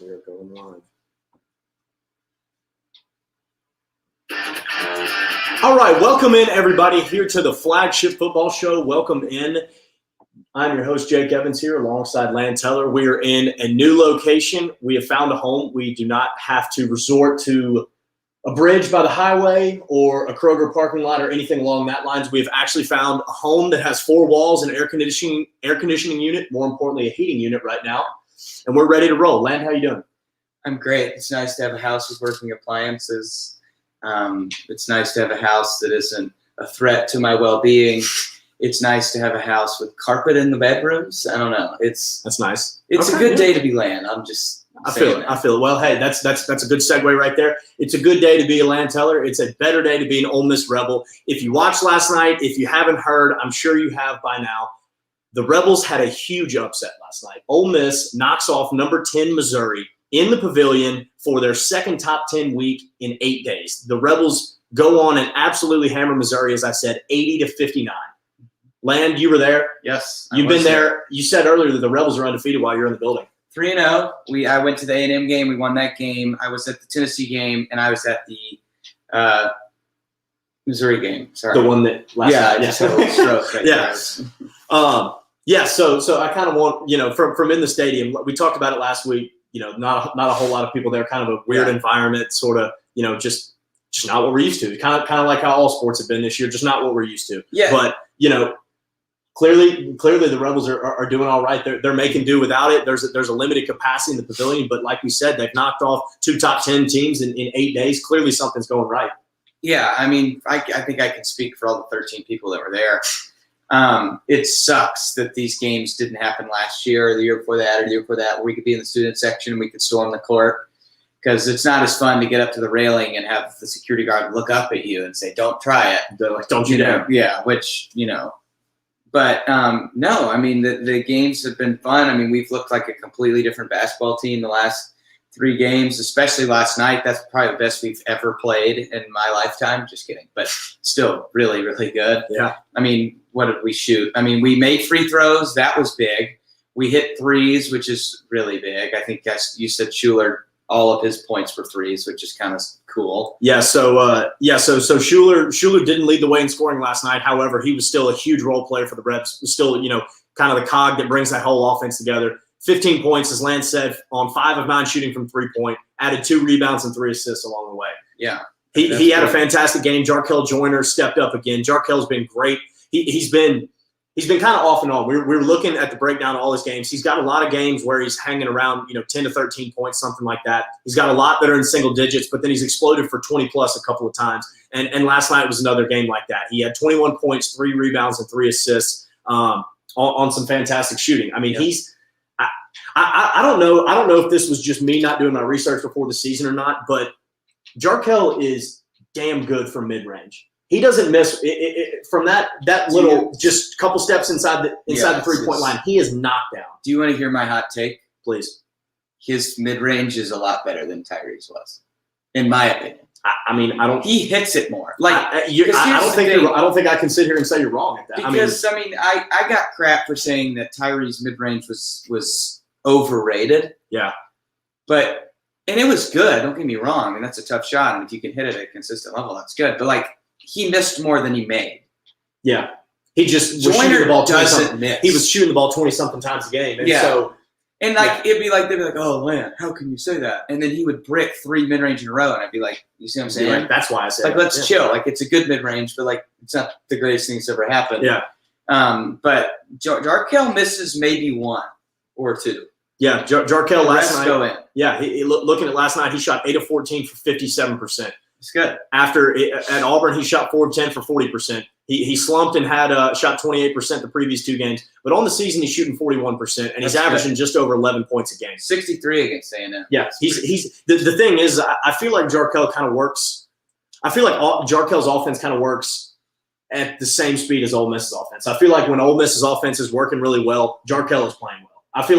We are going live. All right, welcome in, everybody, here to the flagship football show. Welcome in. I'm your host, Jake Evans, here alongside Land Teller. We are in a new location. We have found a home. We do not have to resort to a bridge by the highway or a Kroger parking lot or anything along that lines. We have actually found a home that has 4 walls, an air conditioning unit, more importantly, a heating unit right now. And we're ready to roll. Land, how you doing? I'm great. It's nice to have a house with working appliances. It's nice to have a house that isn't a threat to my well-being. It's nice to have a house with carpet in the bedrooms. I don't know. That's nice. It's okay, a good day to be Land. I feel it. Well, hey, that's a good segue right there. It's a good day to be a Land Teller. It's a better day to be an Ole Miss Rebel. If you watched last night, if you haven't heard, I'm sure you have by now. The Rebels had a huge upset last night. Ole Miss knocks off number 10 Missouri in the Pavilion for their second top 10 week in 8 days. The Rebels go on and absolutely hammer Missouri, as I said, 80-59. Land, you were there. Yes. You've been there. You said earlier that the Rebels are undefeated while you're in the building. 3-0. I went to the A&M game. We won that game. I was at the Tennessee game, and I was at the Missouri game. Sorry. The one that last night. I just had a little stroke right there. So I kind of want, from in the stadium, we talked about it last week, not a whole lot of people there, kind of a weird environment, sort of, just not what we're used to. Kind of like how all sports have been this year, just not what we're used to. Yeah. But, clearly the Rebels are doing all right. They're making do without it. There's a limited capacity in the Pavilion, but like we said, they've knocked off 2 top 10 teams in 8 days. Clearly something's going right. Yeah, I mean, I think I can speak for all the 13 people that were there. It sucks that these games didn't happen last year or the year before that or the year before that, where we could be in the student section and we could storm the court, because it's not as fun to get up to the railing and have the security guard look up at you and say, "Don't try it." They're like, "Don't you dare." Yeah, which, But, no, I mean, the games have been fun. I mean, we've looked like a completely different basketball team the last 3 games, especially last night. That's probably the best we've ever played in my lifetime. Just kidding. But still really, really good. Yeah. I mean, what did we shoot? I mean, we made free throws. That was big. We hit threes, which is really big. I think you said Schuler, all of his points were threes, which is kind of cool. Yeah. So Schuler didn't lead the way in scoring last night. However, he was still a huge role player for the Rebs. Still, kind of the cog that brings that whole offense together. 15 points, as Lance said, on 5 of 9 shooting from 3-point. Added 2 rebounds and 3 assists along the way. Yeah. He had a fantastic game. Jarkel Joyner stepped up again. Jarkel's been great. He's been kind of off and on. We're looking at the breakdown of all his games. He's got a lot of games where he's hanging around, 10 to 13 points, something like that. He's got a lot that are in single digits, but then he's exploded for 20 plus a couple of times. And last night was another game like that. He had 21 points, 3 rebounds, and 3 assists on some fantastic shooting. I mean, I don't know if this was just me not doing my research before the season or not, but Jarkel is damn good from mid-range. He doesn't miss from that little just couple steps inside the 3-point line. He is knocked down. Do you want to hear my hot take? Please. His mid-range is a lot better than Tyree's was, in my opinion. He hits it more. I don't think I can sit here and say you're wrong at that. Because I got crap for saying that Tyree's mid-range was overrated. Yeah. And it was good. Don't get me wrong. I mean, that's a tough shot, and if you can hit it at a consistent level, that's good. But he missed more than he made. Yeah. He just was shooting the ball 20-something. He was shooting the ball 20-something times a game. And it'd be like, they'd be like, "Oh, man, how can you say that?" And then he would brick 3 mid-range in a row, and I'd be like, "You see what I'm saying?" Yeah, that's why I said let's chill. It's a good mid-range, but it's not the greatest thing that's ever happened. Yeah. But Jarkel misses maybe 1 or 2. Yeah, Jarkel last night. Go in. Yeah, looking at last night, he shot 8 of 14 for 57%. It's good. At Auburn, he shot 4 of 10 for 40%. He slumped and had shot 28% the previous 2 games. But on the season, he's shooting 41%, and he's averaging just over 11 points a game. 63 against A&M. Yeah, he's the thing is, I feel like Jarkel kind of works. I feel like Jarkel's offense kind of works at the same speed as Ole Miss's offense. I feel like when Ole Miss's offense is working really well, Jarkel is playing well. I feel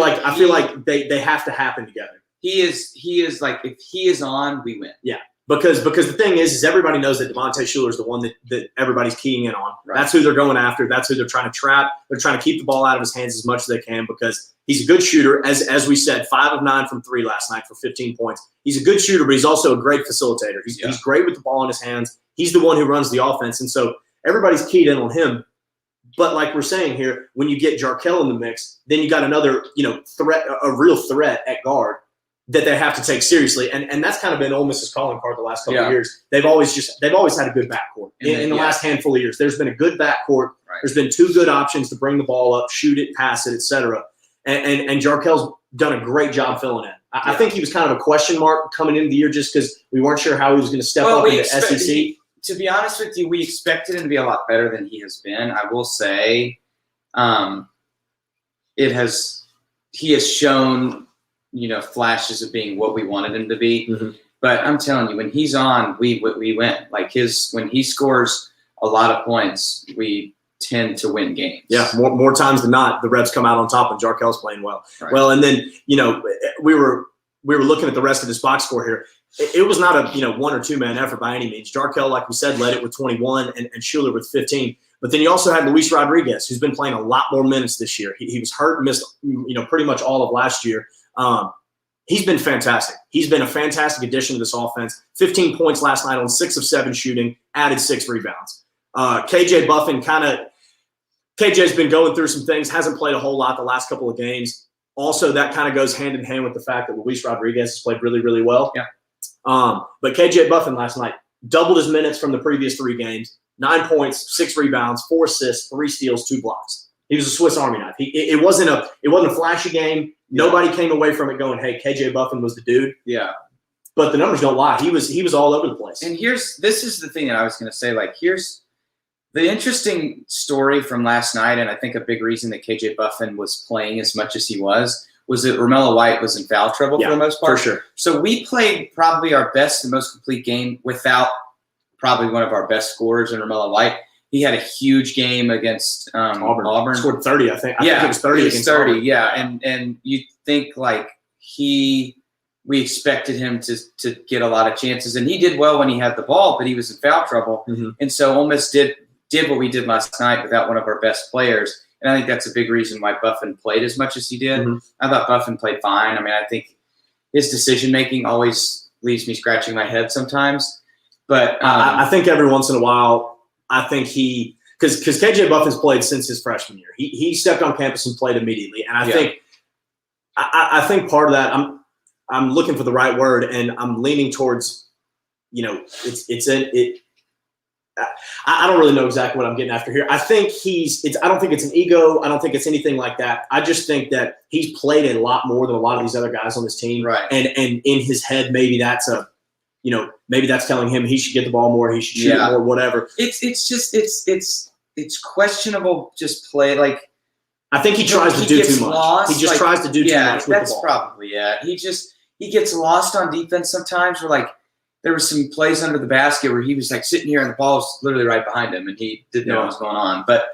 like they have to happen together. He is like, if he is on, we win. Yeah. Because the thing is everybody knows that Devontae Schuler is the one that everybody's keying in on. Right. That's who they're going after. That's who they're trying to trap. They're trying to keep the ball out of his hands as much as they can because He's a good shooter. As we said, 5 of 9 from 3 last night for 15 points. He's a good shooter, but he's also a great facilitator. He's great with the ball in his hands. He's the one who runs the offense. And so everybody's keyed in on him. But like we're saying here, when you get Jarkel in the mix, then you got another, threat, a real threat at guard that they have to take seriously. And that's kind of been Ole Miss's calling card the last couple of years. They've always had a good backcourt. In the last handful of years, there's been a good backcourt. Right. There's been 2 good options to bring the ball up, shoot it, pass it, etc. And Jarkel's done a great job filling in. I think he was kind of a question mark coming into the year just because we weren't sure how he was going to step up into SEC. To be honest with you, we expected him to be a lot better than he has been. I will say he has shown, flashes of being what we wanted him to be. Mm-hmm. But I'm telling you, when he's on, we win. Like when he scores a lot of points, we tend to win games. Yeah, more times than not, the Rebs come out on top when Jarkel's playing well. Right. Well, and then we were looking at the rest of this box score here. It was not a 1 or 2 man effort by any means. Jarkel, like we said, led it with 21 and Schuler with 15. But then you also had Luis Rodriguez, who's been playing a lot more minutes this year. He was hurt and missed pretty much all of last year. He's been fantastic. He's been a fantastic addition to this offense. 15 points last night on 6 of 7 shooting, added 6 rebounds. KJ Buffin KJ's been going through some things, hasn't played a whole lot the last couple of games. Also, that kind of goes hand in hand with the fact that Luis Rodriguez has played really, really well. Yeah. But KJ Buffin last night doubled his minutes from the previous 3 games. 9 points, 6 rebounds, 4 assists, 3 steals, 2 blocks. He was a Swiss Army knife. It wasn't a flashy game. Yeah. Nobody came away from it going, "Hey, KJ Buffin was the dude." Yeah. But the numbers don't lie. He was all over the place. And this is the thing that I was going to say. Like, here's the interesting story from last night, and I think a big reason that KJ Buffin was playing as much as he was that Romello White was in foul trouble for the most part. For sure. So we played probably our best and most complete game without probably one of our best scorers in Romello White. He had a huge game against Auburn. Scored 30, I think. I think it was 30 against 30, Auburn. yeah. And you think like we expected him to get a lot of chances, and he did well when he had the ball, but he was in foul trouble. Mm-hmm. And so Ole Miss did what we did last night without one of our best players. And I think that's a big reason why Buffin played as much as he did. Mm-hmm. I thought Buffin played fine. I mean, I think his decision-making always leaves me scratching my head sometimes. But I think every once in a while, I think because KJ Buffin's played since his freshman year. He stepped on campus and played immediately. And I think part of that, I'm looking for the right word, and I'm leaning towards, I don't really know exactly what I'm getting after here. I think I don't think it's an ego. I don't think it's anything like that. I just think that he's played a lot more than a lot of these other guys on this team. Right. And in his head, maybe that's maybe that's telling him he should get the ball more, he should shoot it more, whatever. It's questionable just play. Like, I think he tries to do too much. Lost. He just tries to do too much with the ball. That's probably it. He gets lost on defense sometimes. Where like there were some plays under the basket where he was like sitting here and the ball was literally right behind him and he didn't know what was going on. But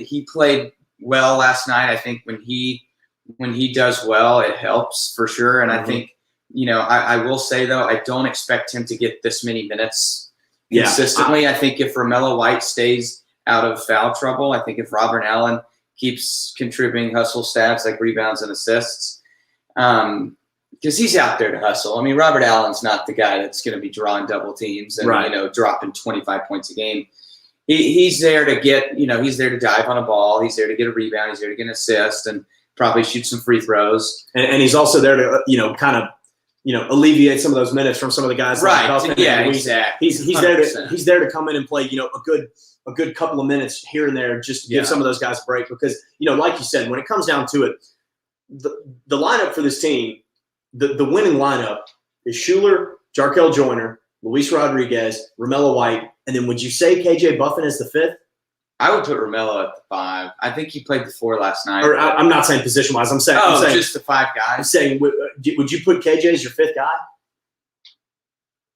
he played well last night. I think when he does well, it helps for sure. And I think, I will say though, I don't expect him to get this many minutes consistently. I think if Romello White stays out of foul trouble, I think if Robert Allen keeps contributing hustle stats like rebounds and assists, because he's out there to hustle. I mean, Robert Allen's not the guy that's going to be drawing double teams and dropping 25 points a game. He's there to get, he's there to dive on a ball. He's there to get a rebound. He's there to get an assist and probably shoot some free throws. And he's also there to, kind of, alleviate some of those minutes from some of the guys. Right. Exactly. He's there to come in and play, a good couple of minutes here and there just to give some of those guys a break because, like you said, when it comes down to it, the lineup for this team, the winning lineup is Schuler, Jarkel Joyner, Luis Rodriguez, Romello White, and then would you say KJ Buffin is the 5th? I would put Romello at the 5. I think he played the 4 last night. Or I'm not saying position-wise. I'm saying just the 5 guys. I'm saying would you put KJ as your 5th guy?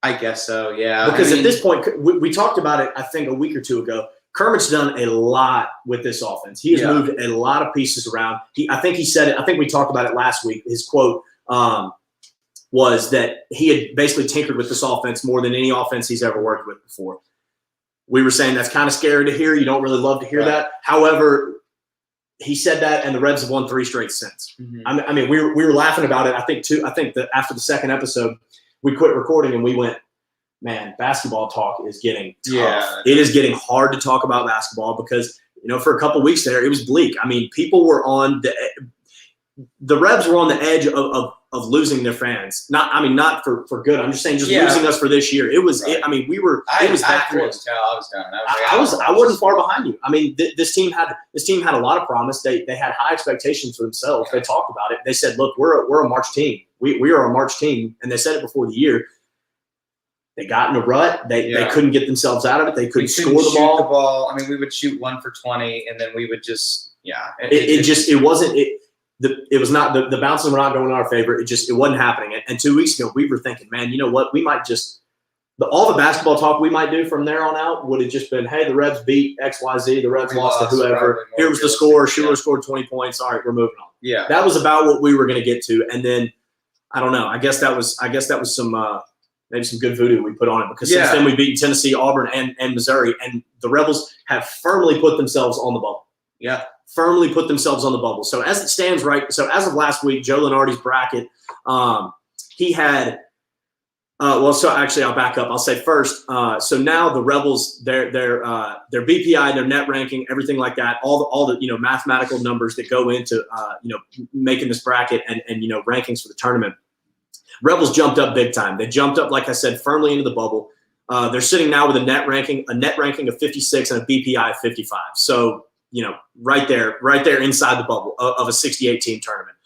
I guess so, yeah. Because at this point, we talked about it, I think, a week or two ago. Kermit's done a lot with this offense. He has moved a lot of pieces around. I think he said it. I think we talked about it last week. His quote was that he had basically tinkered with this offense more than any offense he's ever worked with before. We were saying that's kind of scary to hear. You don't really love to hear that. However, he said that, and the Rebs have won 3 straight since. Mm-hmm. I mean, we were laughing about it. I think that after the second episode, we quit recording and we went, man, basketball talk is getting tough. Yeah. It is getting hard to talk about basketball because, for a couple of weeks there, it was bleak. I mean, people were on the Rebs were on the edge of losing their fans. Not for good. I'm just saying, just losing us for this year. It was. Right. We were. It was that close. I was down. I wasn't far behind you. I mean, this team had a lot of promise. They had high expectations for themselves. They talked about it. They said, "Look, we're a March team. We are a March team," and they said it before the year. They got in a rut. They couldn't get themselves out of it. They couldn't score the ball. I mean, we would shoot 1 for 20, and then we would just It was not the bounces were not going in our favor. It wasn't happening. And 2 weeks ago, we were thinking, man, you know what? We might just all the basketball talk we might do from there on out would have just been, hey, the Rebs beat XYZ. The Rebs lost to whoever. Here was the score. Schuler scored 20 points. All right, we're moving on. Yeah, that was about what we were going to get to. And then I don't know. I guess that was some maybe some good voodoo we put on it because since then we've beaten Tennessee, Auburn, and Missouri, and the Rebels have firmly put themselves on the bubble. Yeah. Firmly put themselves on the bubble. So as it stands as of last week, Joe Lunardi's bracket, he had so actually I'll back up. I'll say first, so now the Rebels, their BPI, their net ranking, everything like that, all the mathematical numbers that go into making this bracket and rankings for the tournament. Rebels jumped up big time. They jumped up, like I said, firmly into the bubble. They're sitting now with a net ranking of 56 and a BPI of 55. So right there inside the bubble of a 68-team tournament,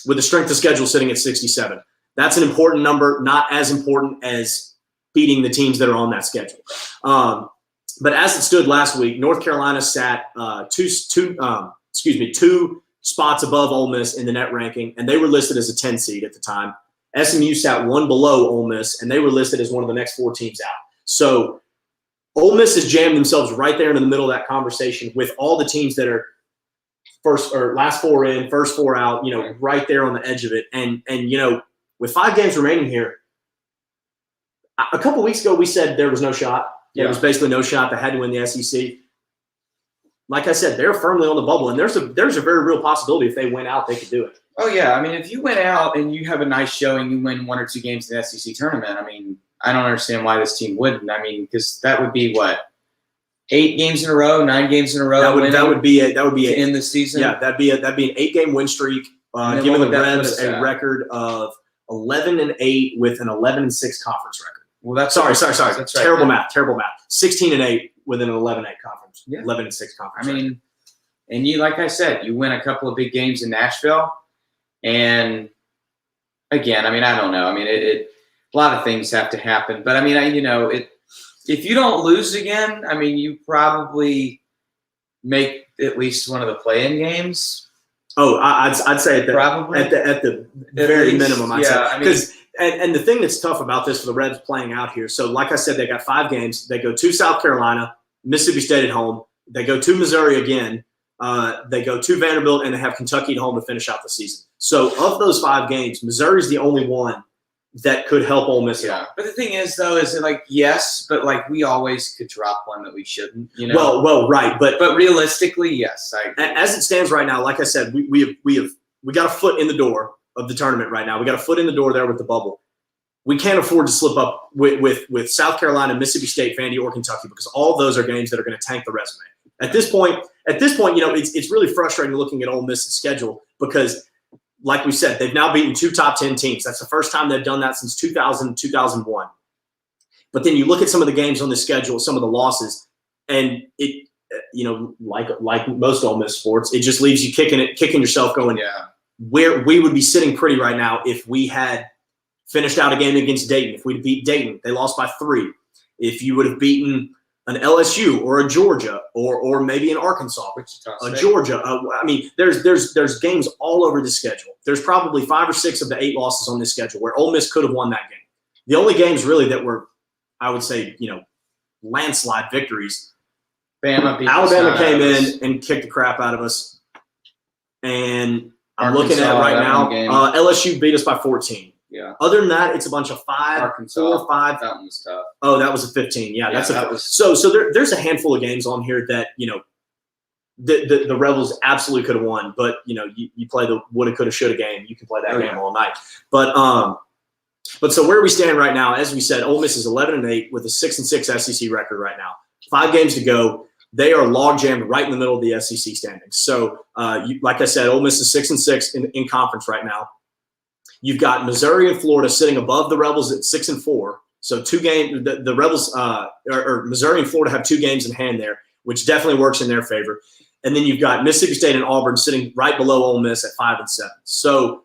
with the strength of schedule sitting at 67. That's an important number, not as important as beating the teams that are on that schedule. But as it stood last week, North Carolina sat two spots above Ole Miss in the net ranking, and they were listed as a 10 seed at the time. SMU sat 1 below Ole Miss, and they were listed as one of the next 4 teams out. So Ole Miss has jammed themselves right there in the middle of that conversation with all the teams that are first or last 4 in, first 4 out, right there on the edge of it. And with 5 games remaining here, a couple weeks ago we said there was no shot. There was basically no shot. They had to win the SEC. Like I said, they're firmly on the bubble, and there's a very real possibility if they win out, they could do it. Oh yeah, I mean, if you win out and you have a nice showing, you win 1 or 2 games in the SEC tournament. I mean, I don't understand why this team wouldn't. I mean, because that would be what, 8 games in a row, 9 games in a row. That would be it. That would be it in the season. Yeah, that'd be an 8-game win streak, giving the Rebs a record of 11-8 with an 11-6 conference record. Well, that's sorry. That's right. Terrible math. 16-8 with an 11-8 conference. Yeah. 11-6 conference. I mean, and you, like I said, you win a couple of big games in Nashville, and again, I mean, I don't know. I mean, a lot of things have to happen, but I mean, if you don't lose again, I mean, you probably make at least one of the play-in games. Oh, I'd say probably at the very minimum. I'd say because. And the thing that's tough about this for the Rebs playing out here, so like I said, they got 5 games. They go to South Carolina, Mississippi State at home. They go to Missouri again. They go to Vanderbilt, and they have Kentucky at home to finish out the season. So of those 5 games, Missouri's the only one that could help Ole Miss. Yeah, but the thing is, though, is that yes, but we always could drop one that we shouldn't. Well, right, but realistically, yes. As it stands right now, like I said, we got a foot in the door of the tournament right now. We got a foot in the door there with the bubble. We can't afford to slip up with South Carolina, Mississippi State, Vandy, or Kentucky because all of those are games that are going to tank the resume. At this point, it's really frustrating looking at Ole Miss's schedule because, like we said, they've now beaten 2 top 10 teams. That's the first time they've done that since 2000, 2001. But then you look at some of the games on the schedule, some of the losses, and it, like most Ole Miss sports, it just leaves you kicking yourself going, where we would be sitting pretty right now if we had finished out a game against Dayton. If we'd beat Dayton, they lost by 3. If you would have beaten an LSU or a Georgia or maybe an Arkansas, Georgia. I mean, there's games all over the schedule. There's probably 5 or 6 of the 8 losses on this schedule where Ole Miss could have won that game. The only games really that were, I would say, landslide victories. Alabama came in and kicked the crap out of us, and I'm looking at it right now. LSU beat us by 14. Yeah. Other than that, it's a bunch of 5, Arkansas, 4 or 5. That one was tough. Oh, that was a 15. Yeah, that was so. There's a handful of games on here that the Rebels absolutely could have won, but you play the woulda, coulda, shoulda game. You can play that game all night. But so where we stand right now, as we said, Ole Miss is 11-8 with a 6-6 SEC record right now. 5 games to go. They are log jammed right in the middle of the SEC standings. So, like I said, Ole Miss is 6-6 in conference right now. You've got Missouri and Florida sitting above the Rebels at 6-4. So 2 games. The Rebels or Missouri and Florida have 2 games in hand there, which definitely works in their favor. And then you've got Mississippi State and Auburn sitting right below Ole Miss at 5-7. So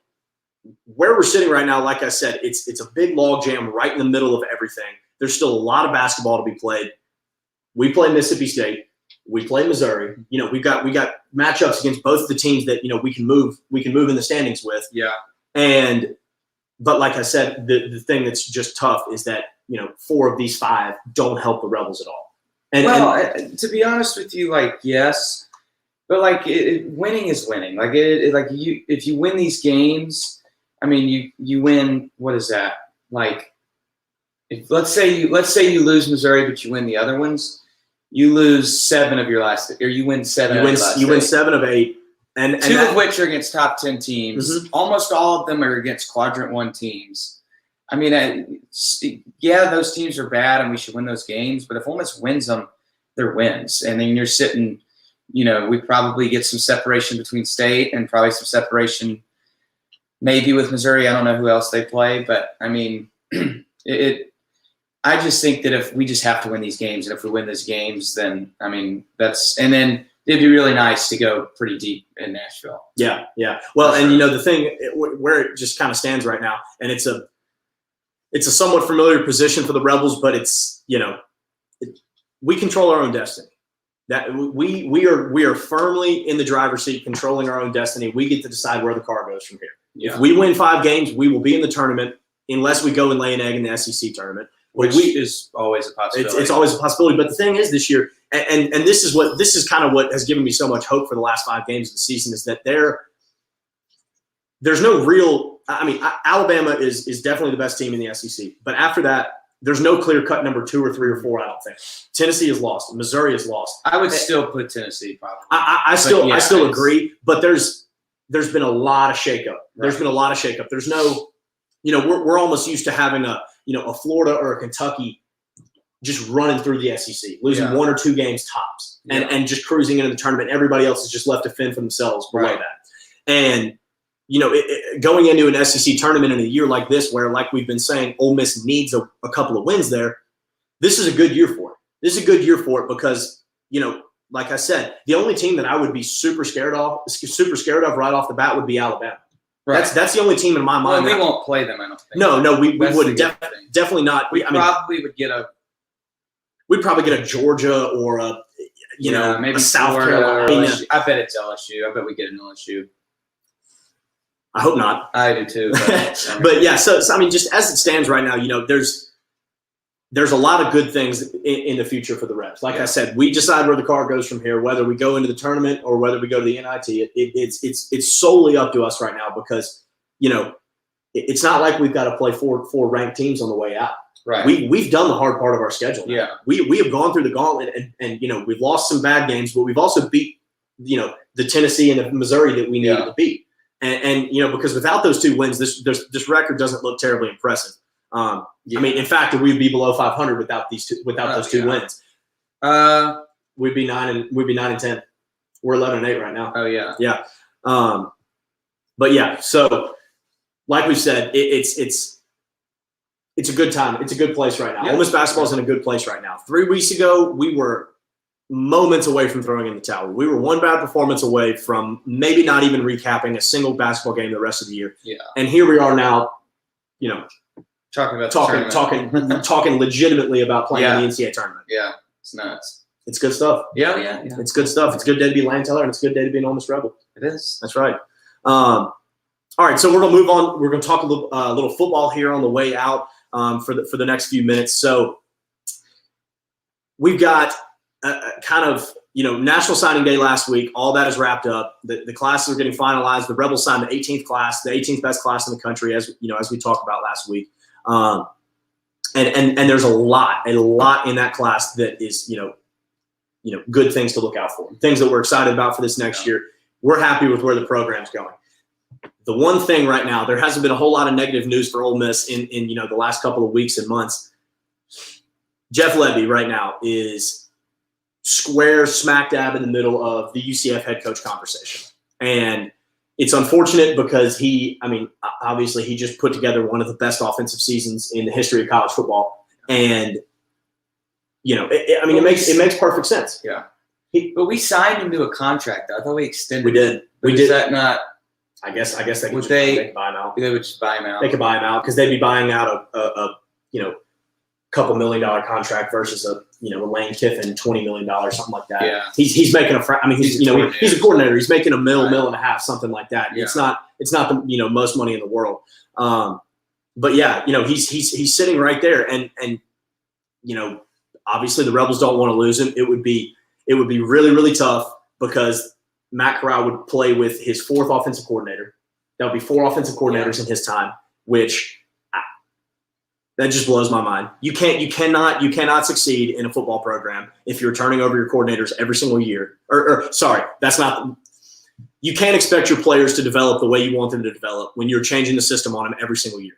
where we're sitting right now, like I said, it's a big log jam right in the middle of everything. There's still a lot of basketball to be played. We play Mississippi State. We play Missouri. We've got matchups against both of the teams that we can move in the standings with. Yeah. But like I said, the thing that's just tough is that 4 of these 5 don't help the Rebels at all. And to be honest with you, yes, but winning is winning. If you win these games, I mean, you win. What is that? If let's say you lose Missouri, but you win the other ones. You lose 7 of your last, or you win 7. You win 7 of 8, and 2 of which are against top 10 teams. Mm-hmm. Almost all of them are against quadrant 1 teams. I mean, yeah, those teams are bad, and we should win those games. But if Ole Miss wins them, they're wins, and then you're sitting. We probably get some separation between state, and probably some separation, maybe with Missouri. I don't know who else they play, but I mean, I just think that if we just have to win these games, and if we win these games, then I mean and then it'd be really nice to go pretty deep in Nashville. Yeah. Well, and the thing where it just kind of stands right now, and it's a somewhat familiar position for the Rebels, but it's we control our own destiny. That we are firmly in the driver's seat, controlling our own destiny. We get to decide where the car goes from here. Yeah. If we win 5 games, we will be in the tournament, unless we go and lay an egg in the SEC tournament. Which is always a possibility. It's always a possibility. But the thing is, this year, and this is kind of what has given me so much hope for the last 5 games of the season, is that there's no real. I mean, Alabama is definitely the best team in the SEC. But after that, there's no clear-cut number 2 or 3 or 4. I don't think Tennessee is lost. Missouri is lost. I would still put Tennessee probably. I still agree. But there's been a lot of shakeup. Right. There's been a lot of shakeup. There's no. We're almost used to having a Florida or a Kentucky just running through the SEC, losing 1 or 2 games tops, and just cruising into the tournament. Everybody else is just left to fend for themselves below that. And going into an SEC tournament in a year like this, where, like we've been saying, Ole Miss needs a couple of wins there. This is a good year for it. This is a good year for it because like I said, the only team that I would be super scared of right off the bat would be Alabama. Right. That's the only team in my mind. Well, we won't play them, I don't think. No, we wouldn't. Definitely not. We'd probably get a Georgia or maybe a South Carolina. I bet it's LSU. I bet we get an LSU. I hope not. I do too. But yeah, so I mean, just as it stands right now, there's a lot of good things in the future for the Rebs. Like I said, we decide where the car goes from here, whether we go into the tournament or whether we go to the NIT. It's solely up to us right now because, it's not like we've got to play four ranked teams on the way out. Right. We've done the hard part of our schedule. Now. Yeah. We have gone through the gauntlet and we've lost some bad games, but we've also beat, the Tennessee and the Missouri that we needed to beat. And because without those 2 wins, this record doesn't look terribly impressive. I mean, in fact, we'd be below 500 without those 2 wins. We'd be 9-10. We're 11-8 right now. Oh yeah. Yeah. But yeah, so like we said, it's a good time. It's a good place right now. Yeah. Ole Miss basketball is in a good place right now. 3 weeks ago, we were moments away from throwing in the towel. We were 1 bad performance away from maybe not even recapping a single basketball game the rest of the year. Yeah. And here we are now, talking legitimately about playing in the NCAA tournament. Yeah, it's nuts. It's good stuff. Yeah. It's good stuff. It's a good day to be Lane Teller, and it's a good day to be an Ole Miss Rebel. It is. That's right. All right, so we're gonna move on. We're gonna talk a little football here on the way out for the next few minutes. So we've got kind of National Signing Day last week. All that is wrapped up. The classes are getting finalized. The Rebels signed the 18th class, the 18th best class in the country, as we talked about last week. And there's a lot in that class that is good things to look out for, things that we're excited about for this next year. We're happy with where the program's going. The one thing right now, there hasn't been a whole lot of negative news for Ole Miss in the last couple of weeks and months. Jeff Lebby right now is square smack dab in the middle of the UCF head coach conversation. And it's unfortunate because obviously he just put together one of the best offensive seasons in the history of college football. And, it makes perfect sense. Yeah. But we signed him to a contract. I thought we extended. We did. We did. Is that not? I guess they could buy him out. They would just buy him out. They could buy him out because they'd be buying out a couple $1 million contract versus a Lane Kiffin $20 million, something like that. Yeah. He's making he's a coordinator. He's making a mill and a half, something like that. Yeah. It's not the most money in the world. But yeah, he's sitting right there, and obviously the Rebels don't want to lose him. It would be really, really tough because Matt Corral would play with his fourth offensive coordinator. That would be 4 offensive coordinators in his time, which that just blows my mind. You cannot succeed in a football program if you're turning over your coordinators every single year. You can't expect your players to develop the way you want them to develop when you're changing the system on them every single year.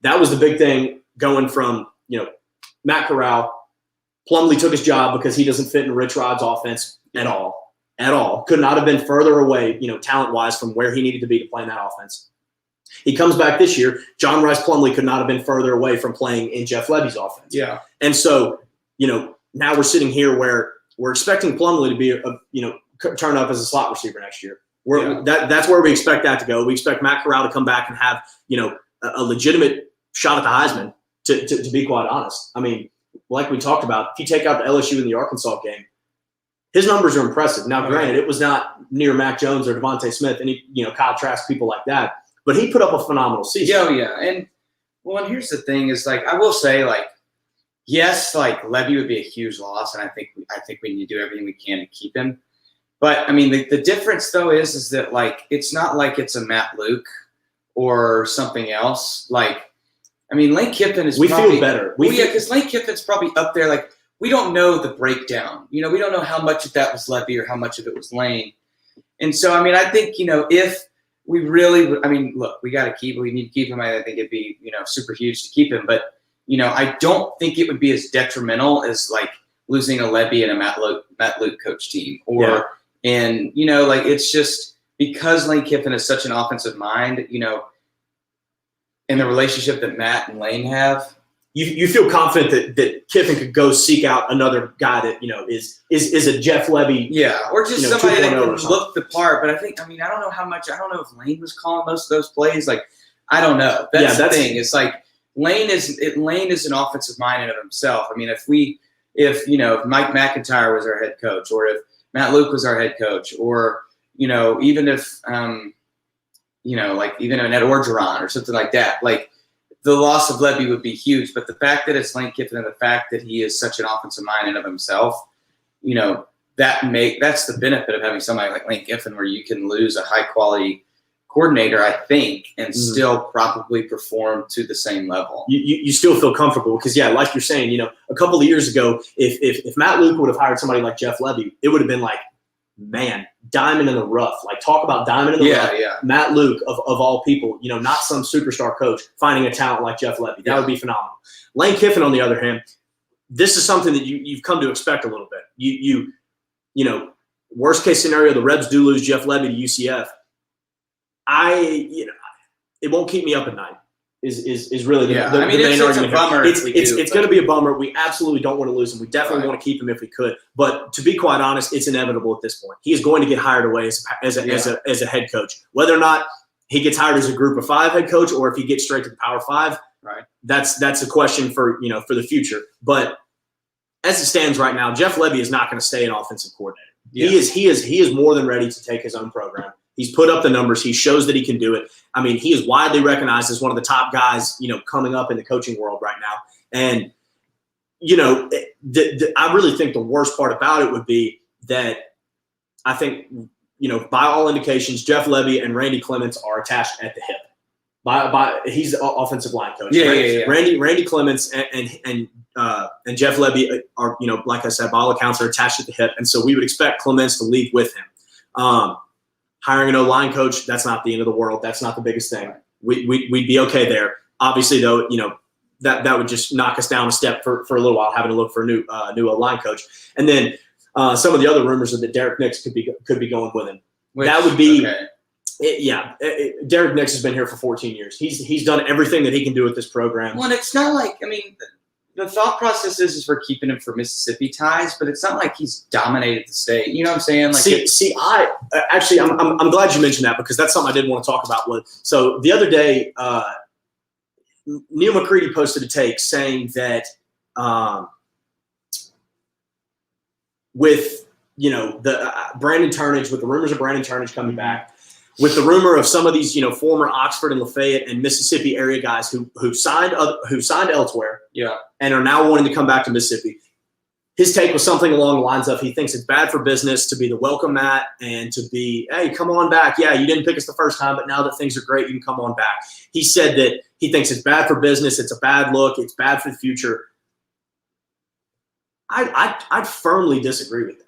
That was the big thing going from Matt Corral. Plumlee took his job because he doesn't fit in Rich Rod's offense at all. Could not have been further away, talent-wise from where he needed to be to play in that offense. He comes back this year. John Rice Plumlee could not have been further away from playing in Jeff Lebby's offense. Yeah. And so, now we're sitting here where we're expecting Plumlee to be turn up as a slot receiver next year. That's where we expect that to go. We expect Matt Corral to come back and have, a legitimate shot at the Heisman, to be quite honest. I mean, like we talked about, if you take out the LSU and the Arkansas game, his numbers are impressive. Now, granted, it was not near Mac Jones or Devontae Smith, and Kyle Trask, people like that, but he put up a phenomenal season. And here's the thing is, I will say, yes, Lebby would be a huge loss, and I think we need to do everything we can to keep him. But I mean, the difference though is that it's not like it's a Matt Luke or something else. Lane Kiffin is. We feel better. Because Lane Kiffin's probably up there. We don't know the breakdown. We don't know how much of that was Lebby or how much of it was Lane. And so, I think, if we really, look, we got to keep him. We need to keep him. I think it'd be, super huge to keep him. But, I don't think it would be as detrimental as losing a Lebby and a Matt Luke coach team. It's just because Lane Kiffin is such an offensive mind, and the relationship that Matt and Lane have. You feel confident that Kiffin could go seek out another guy that is a Jeff Lebby, or just somebody that can look the part. But I think I don't know how much. I don't know if Lane was calling most of those plays. I don't know. That's the thing. It's Lane is an offensive mind in of himself. If Mike McIntyre was our head coach, or if Matt Luke was our head coach, or even if even an Ed Orgeron or something like that, the loss of Lebby would be huge. But the fact that it's Lane Kiffin and the fact that he is such an offensive mind in of himself, that's the benefit of having somebody like Lane Kiffin, where you can lose a high quality coordinator, I think, and still probably perform to the same level. You still feel comfortable because, like you're saying, a couple of years ago, if Matt Luke would have hired somebody like Jeff Lebby, it would have been man, diamond in the rough. Talk about diamond in the rough. Yeah. Matt Luke, of all people, not some superstar coach, finding a talent like Jeff Lebby. That would be phenomenal. Lane Kiffin, on the other hand, this is something that you've come to expect a little bit. Worst case scenario, the Rebs do lose Jeff Lebby to UCF. It won't keep me up at night. Is really the main argument. It's a bummer. It's going to be a bummer. We absolutely don't want to lose him. We definitely want to keep him if we could. But to be quite honest, it's inevitable at this point. He is going to get hired away as a head coach. Whether or not he gets hired as a Group of 5 head coach, or if he gets straight to the Power 5, right? That's a question for the future. But as it stands right now, Jeff Lebby is not going to stay an offensive coordinator. Yeah. He is more than ready to take his own program. He's put up the numbers. He shows that he can do it. He is widely recognized as one of the top guys, coming up in the coaching world right now. And, I really think the worst part about it would be that I think, by all indications, Jeff Lebby and Randy Clements are attached at the hip. He's the offensive line coach. Yeah. Randy Clements and Jeff Lebby are, like I said, by all accounts, are attached at the hip, and so we would expect Clements to leave with him. Hiring an O-line coach, that's not the end of the world. That's not the biggest thing. We'd be okay there. Obviously, though, that would just knock us down a step for a little while, having to look for a new O-line coach. And then some of the other rumors are that Derek Nix could be going with him. That would be. Okay. Derek Nix has been here for 14 years. He's done everything that he can do with this program. Well, it's not like, the thought process is we're keeping him for Mississippi ties, but it's not like he's dominated the state. You know what I'm saying? Like, I'm glad you mentioned that, because that's something I did want to talk about. So the other day, Neil McCready posted a take saying that with the Brandon Turnage, with the rumors of Brandon Turnage coming back, with the rumor of some of these, former Oxford and Lafayette and Mississippi area guys who signed elsewhere, and are now wanting to come back to Mississippi. His take was something along the lines of, he thinks it's bad for business to be the welcome mat and to be, hey, come on back. Yeah, you didn't pick us the first time, but now that things are great, you can come on back. He said that he thinks it's bad for business. It's a bad look. It's bad for the future. I firmly disagree with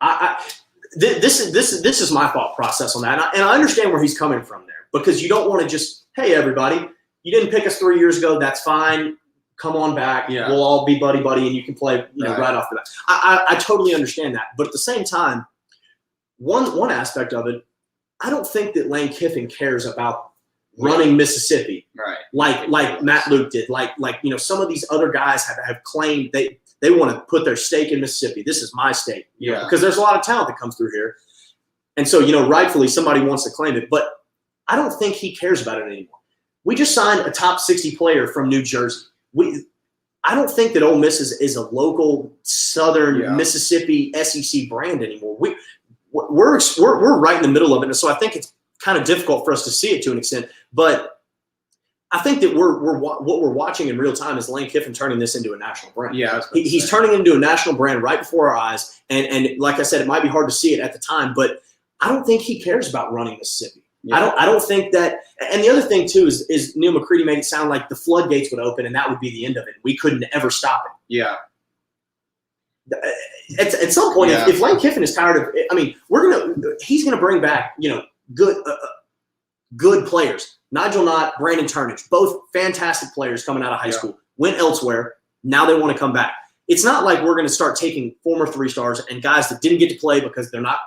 that. This is my thought process on that, and I understand where he's coming from there, because you don't want to just, hey, everybody, you didn't pick us 3 years ago. That's fine. Come on back. Yeah. We'll all be buddy, and you can play right off the bat. I totally understand that, but at the same time, one aspect of it, I don't think that Lane Kiffin cares about running Mississippi, like Matt Luke did, like some of these other guys have claimed they want to put their stake in Mississippi. This is my state, because there's a lot of talent that comes through here. And so, rightfully somebody wants to claim it, but I don't think he cares about it anymore. We just signed a top 60 player from New Jersey. I don't think that Ole Miss is a local Southern Mississippi SEC brand anymore. We're right in the middle of it. And so I think it's kind of difficult for us to see it to an extent, but I think that what we're watching in real time is Lane Kiffin turning this into a national brand. Yeah, he's turning it into a national brand right before our eyes. And like I said, it might be hard to see it at the time, but I don't think he cares about running Mississippi. Yeah. I don't think that. And the other thing too is Neil McCready made it sound like the floodgates would open and that would be the end of it. We couldn't ever stop it. Yeah. At some point, if Lane Kiffin is tired of, he's gonna bring back good players. Nigel Knott, Brandon Turnage, both fantastic players coming out of high school, went elsewhere. Now they want to come back. It's not like we're going to start taking former 3-stars and guys that didn't get to play because they're not,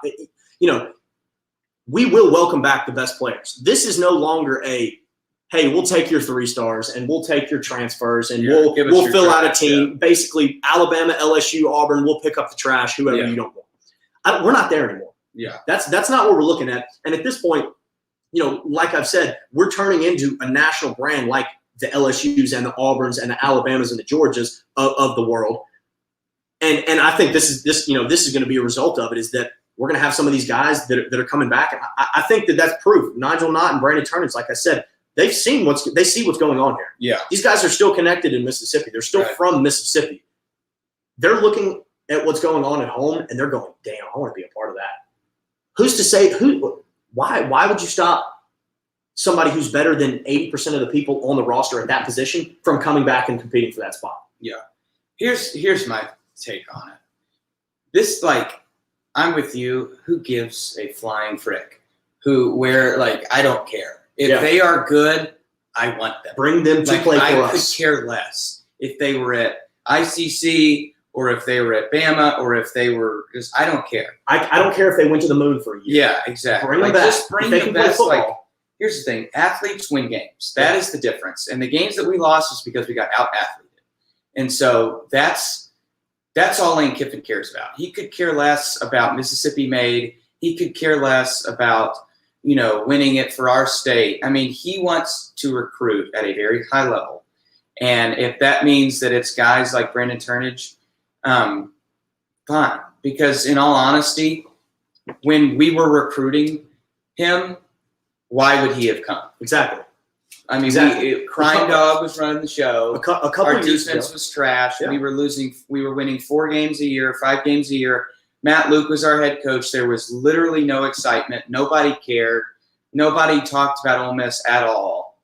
we will welcome back the best players. This is no longer hey, we'll take your 3-stars and we'll take your transfers and we'll fill out a team. Yeah. Basically, Alabama, LSU, Auburn, we'll pick up the trash, whoever you don't want. We're not there anymore. Yeah. That's not what we're looking at. And at this point, like I've said, we're turning into a national brand like the LSUs and the Auburns and the Alabamas and the Georgias of the world. And I think this is going to be a result of it, is that we're going to have some of these guys that are coming back. And I think that's proof. Nigel Knott and Brandon Turnage, like I said, they see what's going on here. Yeah. These guys are still connected in Mississippi. They're still from Mississippi. They're looking at what's going on at home and they're going, damn, I want to be a part of that. Who's to say why would you stop somebody who's better than 80% of the people on the roster at that position from coming back and competing for that spot? Yeah. Here's my take on it. This, I'm with you. Who gives a flying frick? I don't care. If they are good, I want them. Bring them to play for us. I could care less if they were at ICC or if they were at Bama or if they were – because I don't care. I don't care if they went to the moon for a year. Yeah, exactly. Bring them back. Just bring the best. Here's the thing. Athletes win games. That is the difference. And the games that we lost is because we got out-athleted. And so that's all Lane Kiffin cares about. He could care less about Mississippi Made. He could care less about – winning it for our state. I mean, he wants to recruit at a very high level. And if that means that it's guys like Brandon Turnage, fine. Because in all honesty, when we were recruiting him, why would he have come? Exactly. I mean, Crime Dog was running the show. A couple our years defense ago was trash. Yeah. We were winning 4 games a year, 5 games a year. Matt Luke was our head coach. There was literally no excitement. Nobody cared. Nobody talked about Ole Miss at all.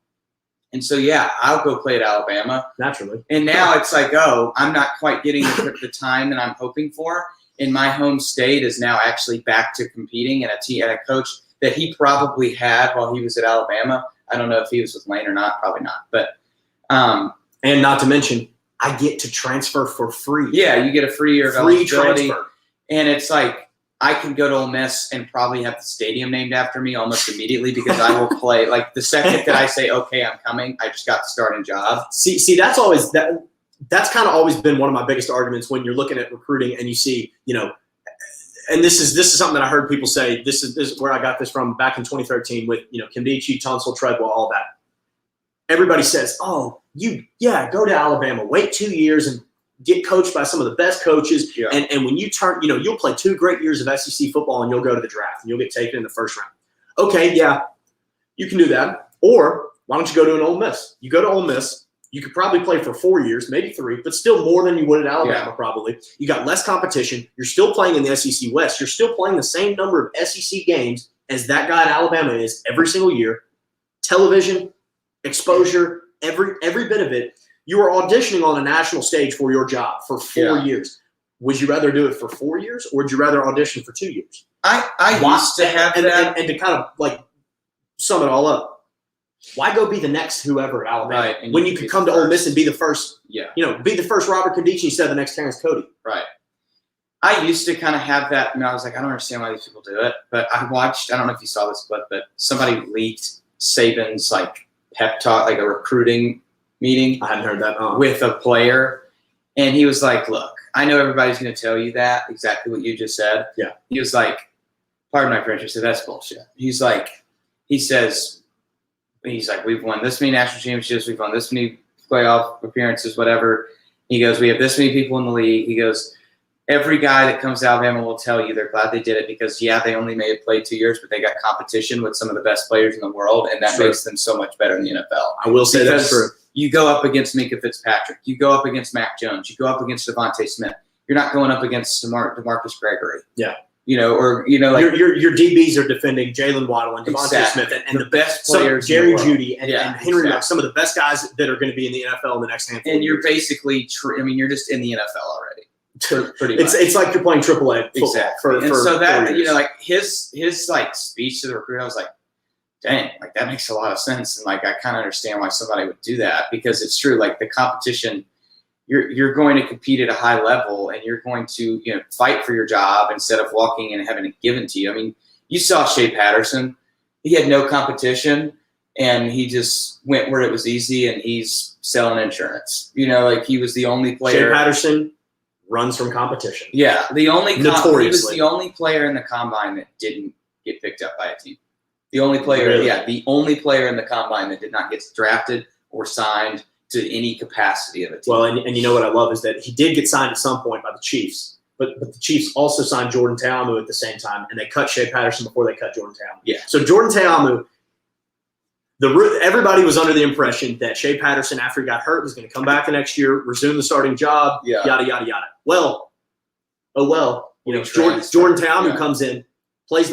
And so, yeah, I'll go play at Alabama. Naturally. And now it's like, oh, I'm not quite getting the time that I'm hoping for. And my home state is now actually back to competing, and a coach that he probably had while he was at Alabama. I don't know if he was with Lane or not. Probably not. But and not to mention, I get to transfer for free. Yeah, you get a free year of free eligibility. transfer. And it's like I can go to Ole Miss and probably have the stadium named after me almost immediately because I will play. Like the second that I say, okay, I'm coming, I just got the starting job. See, that's always that. That's kind of always been one of my biggest arguments when you're looking at recruiting and you see, and this is something that I heard people say. This is where I got this from back in 2013 with Kimdichie, Tunsil, Treadwell, all that. Everybody says, "Oh, go to Alabama, wait 2 years and get coached by some of the best coaches, yeah. and when you turn, you'll play 2 great years of SEC football and you'll go to the draft and you'll get taken in the first round." Okay, yeah, you can do that. Or why don't you go to an Ole Miss? You go to Ole Miss. You could probably play for 4 years, maybe 3, but still more than you would at Alabama probably. You got less competition. You're still playing in the SEC West. You're still playing the same number of SEC games as that guy at Alabama is every single year. Television, exposure, every bit of it. You are auditioning on a national stage for your job for 4 years. Would you rather do it for 4 years, or would you rather audition for 2 years? I used to have that. And to kind of like sum it all up, why go be the next whoever at Alabama when you could come to Ole Miss and be the first? Yeah, be the first Robert Kimdichie instead of the next Terrence Cody. Right. I used to kind of have that, and I was like, I don't understand why these people do it. But I don't know if you saw this clip, but somebody leaked Saban's like pep talk, like a recruiting meeting. I hadn't heard that with a player, and he was like, "Look, I know everybody's going to tell you that exactly what you just said." Yeah. He was like, "Pardon my French," he said, "That's bullshit." He's like, we've won this many national championships, we've won this many playoff appearances, whatever. He goes, we have this many people in the league. He goes, every guy that comes to Alabama will tell you they're glad they did it because, they only may have played 2 years, but they got competition with some of the best players in the world, and that makes them so much better in the NFL. I will say that's true. You go up against Minkah Fitzpatrick. You go up against Mac Jones. You go up against Devontae Smith. You're not going up against DeMarcus Gregory. Yeah. Like your DBs are defending Jalen Waddle and Devontae Smith and the best players, Jerry Jeudy and Henry Ruggs, some of the best guys that are going to be in the NFL in the next handful. And you're basically, you're just in the NFL already. Pretty much. It's like you're playing AAA football. Exactly. And so that like his like speech to the recruiter, I was like, dang, like that makes a lot of sense, and like I kind of understand why somebody would do that because it's true. Like the competition. You're going to compete at a high level, and you're going to fight for your job instead of walking in and having it given to you. I mean, you saw Shea Patterson; he had no competition, and he just went where it was easy, and he's selling insurance. Like he was the only player. Shea Patterson runs from competition. Yeah, he notoriously. was the only player in the combine that didn't get picked up by a team. The only player, the only player in the combine that did not get drafted or signed to any capacity of a team. Well, and you know what I love is that he did get signed at some point by the Chiefs, but the Chiefs also signed Jordan Ta'amu at the same time, and they cut Shea Patterson before they cut Jordan Ta'amu. Yeah. So Jordan Ta'amu, everybody was under the impression that Shea Patterson, after he got hurt, was going to come back the next year, resume the starting job, yada, yada, yada. Well, Jordan Ta'amu comes in, plays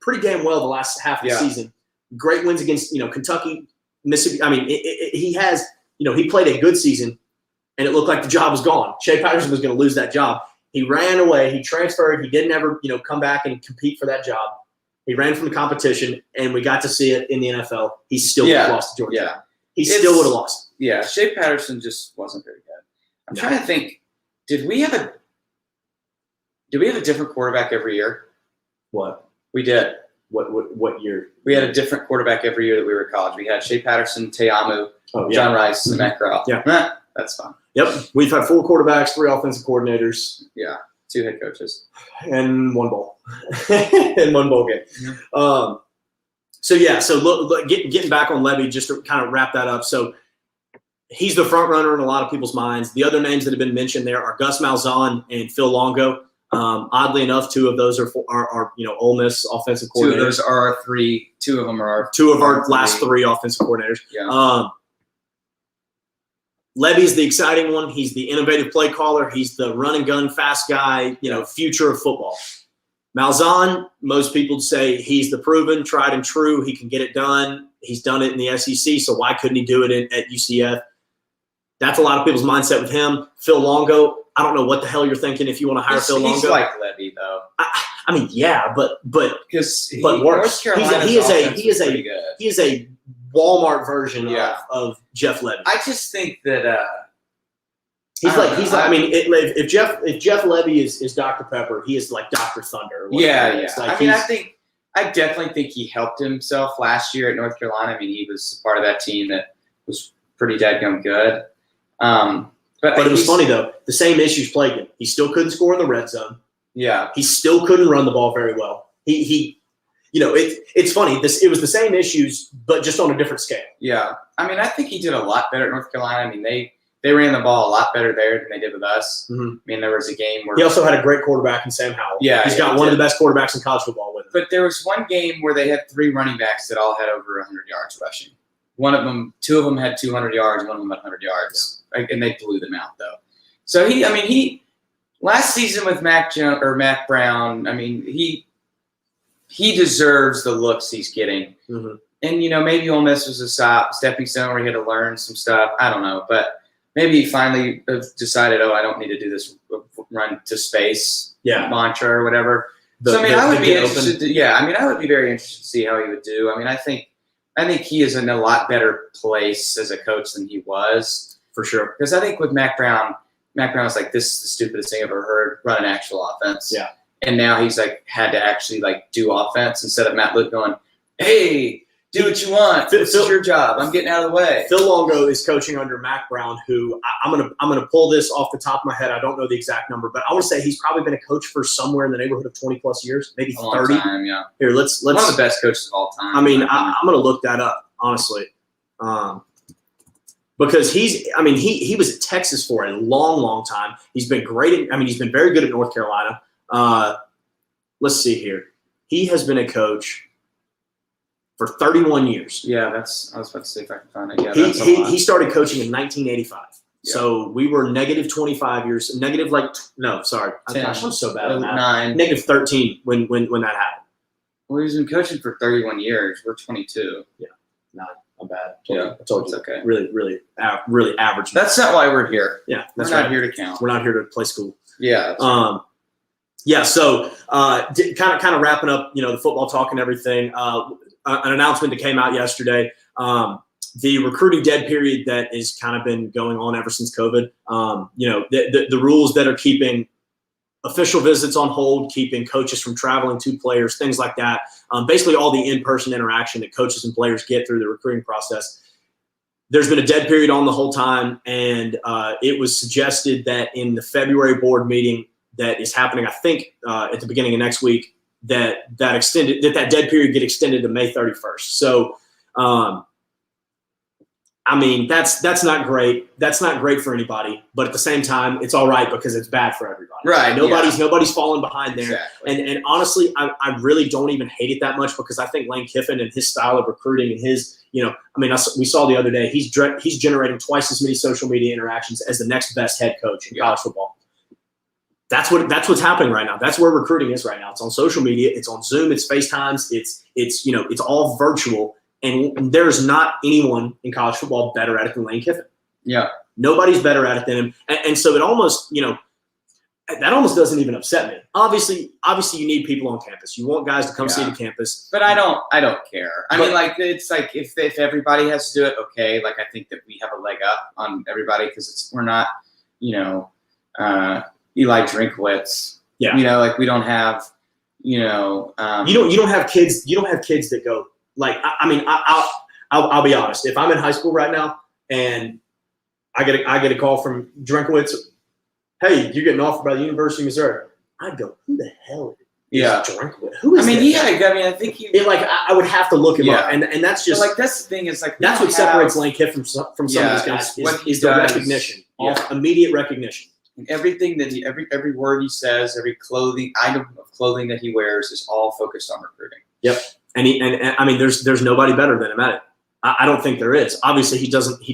pretty damn well the last half of the season. Great wins against Kentucky, Mississippi. I mean, he has. He played a good season, and it looked like the job was gone. Shea Patterson was going to lose that job. He ran away. He transferred. He didn't ever, come back and compete for that job. He ran from the competition, and we got to see it in the NFL. He still lost to Georgia. Yeah. He still would have lost. Yeah, Shea Patterson just wasn't very good. I'm trying to think. Did we have a different quarterback every year? What? We did. What year? We had a different quarterback every year that we were in college. We had Shea Patterson, Ta'amu, John Rice, and Matt Corral. Yeah. That's fun. Yep. We've had 4 quarterbacks, 3 offensive coordinators. Yeah. 2 head coaches. And 1 bowl. And 1 bowl game. Mm-hmm. So look, getting back on Lebby, just to kind of wrap that up. So he's the front runner in a lot of people's minds. The other names that have been mentioned there are Gus Malzahn and Phil Longo. Oddly enough, 2 of those are Ole Miss offensive coordinators. 2 of those are our 3. 2 of them are our 2 of our last 3 offensive coordinators. Yeah. Lebby's the exciting one. He's the innovative play caller. He's the run and gun fast guy. Future of football. Malzahn, most people say he's the proven, tried and true. He can get it done. He's done it in the SEC, so why couldn't he do it at UCF? That's a lot of people's mindset with him. Phil Longo, I don't know what the hell you're thinking if you want to hire Phil Longo. He's like Lebby, though. I mean, yeah, but worse. North Carolina's he is a Walmart version of Jeff Lebby. I just think that if Jeff Lebby is Dr. Pepper, he is like Dr. Thunder. Yeah. Like I definitely think he helped himself last year at North Carolina. I mean, he was part of that team that was pretty dadgum good. But it was funny though. The same issues plagued him. He still couldn't score in the red zone. Yeah. He still couldn't run the ball very well. It's funny. It was the same issues, but just on a different scale. Yeah. I mean, I think he did a lot better at North Carolina. I mean, they ran the ball a lot better there than they did with us. Mm-hmm. I mean, there was a game where he also had a great quarterback in Sam Howell. Yeah. He's got one of the best quarterbacks in college football with him. But there was one game where they had 3 running backs that all had over 100 yards rushing. Two of them had 200 yards, one of them had 100 yards, and they blew them out though. So he last season with Mac Brown, I mean, he deserves the looks he's getting. Mm-hmm. And maybe Ole Miss was a stepping stone where he had to learn some stuff. I don't know, but maybe he finally decided, I don't need to do this run to space mantra or whatever. I would be interested. I would be very interested to see how he would do. I mean, I think he is in a lot better place as a coach than he was. For sure. Because I think with Mac Brown was like, this is the stupidest thing I've ever heard, run an actual offense. Yeah. And now he's like had to actually like do offense instead of Matt Luke going, hey, do what you want. This is your job. I'm getting out of the way. Phil Longo is coaching under Mac Brown, who I'm gonna pull this off the top of my head. I don't know the exact number, but I want to say he's probably been a coach for somewhere in the neighborhood of 20 plus years, maybe 30. Time, yeah. Here, let's one of the best coaches of all time. I mean, I'm gonna look that up honestly, because he was at Texas for a long time. He's been great. He's been very good at North Carolina. Let's see here. He has been a coach for 31 years. Yeah, I was about to see if I can find it. Yeah, he started coaching in 1985. Yeah. So we were negative 25 years. Sorry. Gosh, I'm so bad at that. 9. Negative 13 when that happened. Well, he's been coaching for 31 years. We're 22. Yeah, I'm bad. I told you. Okay. Really average. That's not why we're here. Yeah, we're not here to count. We're not here to play school. Yeah. Yeah. So, kind of wrapping up, the football talk and everything. An announcement that came out yesterday. The recruiting dead period that has kind of been going on ever since COVID. The rules that are keeping official visits on hold, keeping coaches from traveling to players, things like that. Basically, all the in-person interaction that coaches and players get through the recruiting process. There's been a dead period on the whole time, and it was suggested that in the February board meeting that is happening, I think, at the beginning of next week, that dead period get extended to May 31st. So, that's not great. That's not great for anybody. But at the same time, it's all right because it's bad for everybody. Right. Nobody's falling behind there. Exactly. And honestly, I really don't even hate it that much because I think Lane Kiffin and his style of recruiting and his, we saw the other day, he's generating twice as many social media interactions as the next best head coach in college football. That's what's happening right now. That's where recruiting is right now. It's on social media. It's on Zoom. It's FaceTimes. It's all virtual. And there's not anyone in college football better at it than Lane Kiffin. Yeah. Nobody's better at it than him. And so it almost, that almost doesn't even upset me. Obviously you need people on campus. You want guys to come see the campus. But I don't care. It's like if everybody has to do it, okay. Like I think that we have a leg up on everybody because we're not, Eli Drinkwitz. Yeah. We don't have, you don't have kids. You don't have kids that go like. I'll be honest. If I'm in high school right now and I get a call from Drinkwitz, hey, you're getting offered by the University of Missouri. I'd go, who the hell is Drinkwitz? Who is? I think he. I would have to look him up, and that's just that's the thing is that's what separates Lane Kiffin from some of these guys is the recognition, immediate recognition. And everything that every word he says, every item of clothing that he wears is all focused on recruiting. Yep. And there's nobody better than him at it. I don't think there is. Obviously, he